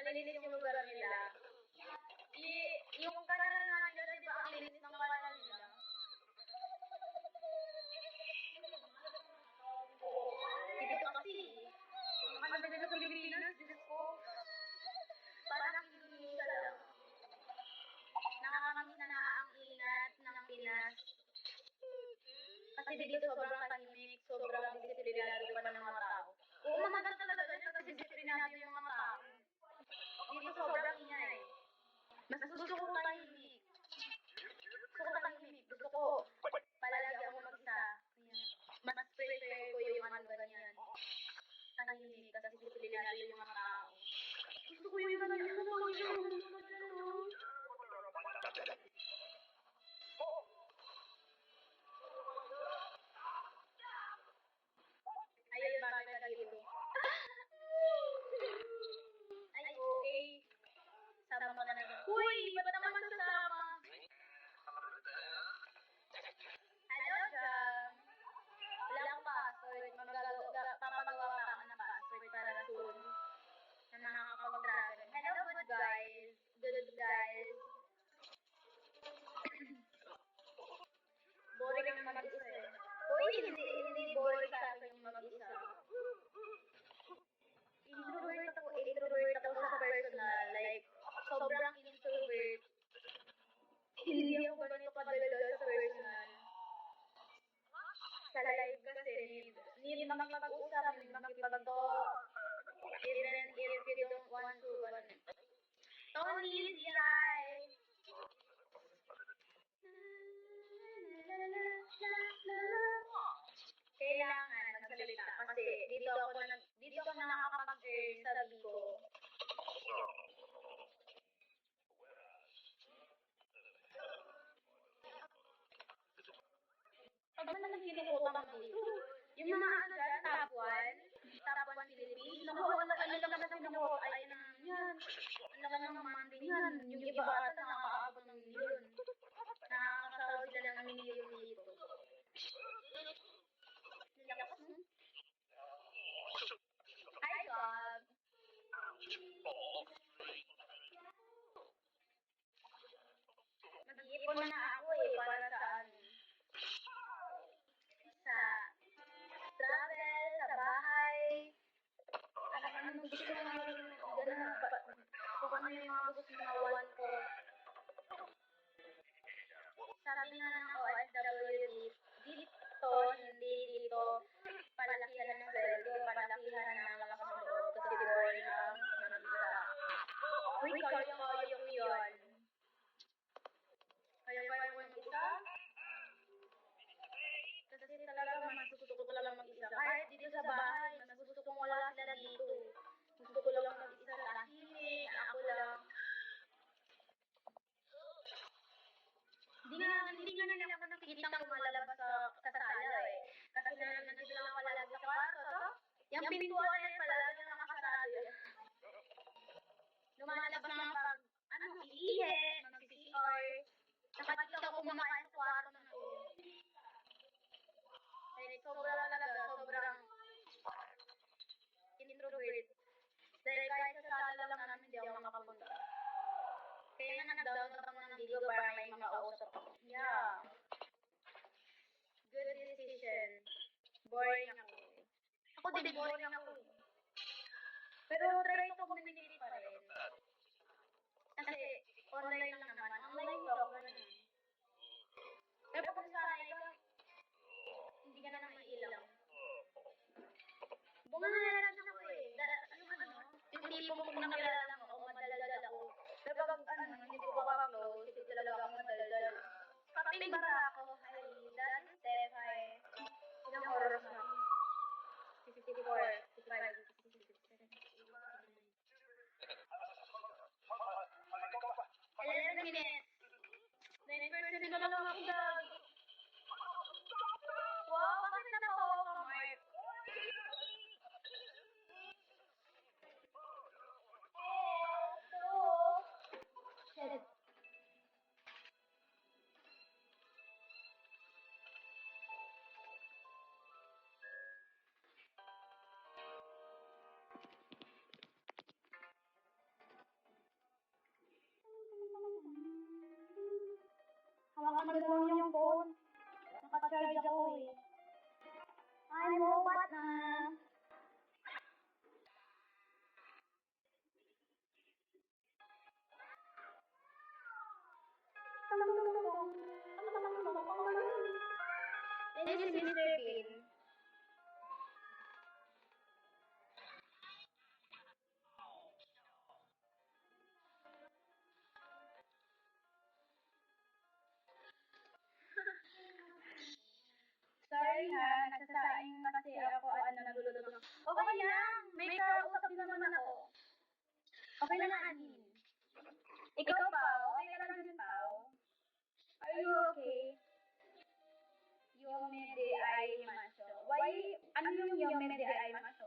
malinis yung lugar nila. Yung kanal nga nila, di ba, ang linis ng kanal nila? Dito kasi, ang kanal nila sa Pilipinas, Diyos ko, parang Indonesia lang. Nakakamiss na ang ingat ng Pinas. Kasi dito sobrang tahimik, sobrang disiplinado pa ng mga tao. Oo, maganda talaga dyan kasi disiplinado yung mga tao. Dito sobrang ingay. Mas gusto ko tahimik. Gusto ko palagi ako mag-isa. Mas prefer ko yung ano ganyan. Tahimik kasi disiplinado yung mga tao. Gusto ko yung ganyan. Ayun, bakit ka dito? Ay, okay. Sama ka na naman. Uy, ba't naman sasama? Hello, Jam. Wala akong password. Papagawa pa ako ng password para soon. Na nakakapag-travel. Hello, good guys. Good guys. Boring na mag-isa eh. Uy, hindi boring sa akin yung mag-isa. Introvert ako sa personal. Like, sobrang introvert. Hindi ako ganito kadalo sa personal. Sa live kasi, need makipag-usap, need makipag-talk. Even if you don't want to. Tony, hi! Kailangan magsalita kasi dito ako nakakapag-earn sa Bigo. Pag man nagkinukuha ka dito, yung mga ano dyan, top 1 Philippines, naku, ano lang na kinukuha, ay na yan, ano lang ng manding yan, yung iba ata nakakaabot ng milyon. Nakakasahod sila ng milyon dito. Nilakas mo? Hi, God! Mag-iipon na ako para sa ano? Sa travel, sa bahay, ano gusto ko nga kung ano yung mga gusto na want ko. Sabi nga ng OFW dito, hindi dito palakihan ng sweldo, palakihan ng lakas ng loob kasi boring ang mag-isa. Uy, kaya ko yun. Kaya ko mag-isa? Kasi talaga mas gusto ko lang mag-isa. Kahit dito sa bahay, mas gusto kong wala sila dito. Gusto ko lang mag-isa, tahimik, ako lang. Hindi nga nila ako nakikita kung lumalabas sa kasala eh. Kasi nandito lang ako palagi sa kwarto, to? Yung pintuan yan palagi nakasarado yan. Lumalabas na pag, iihi, mag-CR. Nakadito ako kumakain sa kwarto na to. Like, sobrang introvert. Dahil kahit sa sala lang namin, hindi ako makapunta. Kaya nga nag-download ako ng Bigo para may makausap ako. Yeah. Good decision. Boring ako. Ako din boring ako. Pero try to communicate pa rin. Kasi online lang naman. Online talk na naman. Pero kung sanay ka, hindi ka na maiilang. Bumanayaran ako eh. Yung tipong kung nakilala mo, o madaldal ako. Pero pag hindi ko pa-close, hindi talaga ako madaldal. Kaping bara ako, ay, that step, ay, ilang oras na? 54, 55, 11 minutes. Okay na na, Anin. Ikaw, Pao. Okay ka lang dun, Pao. Are you okay? Yome de ay macho. Why, ano yung yome de ay macho?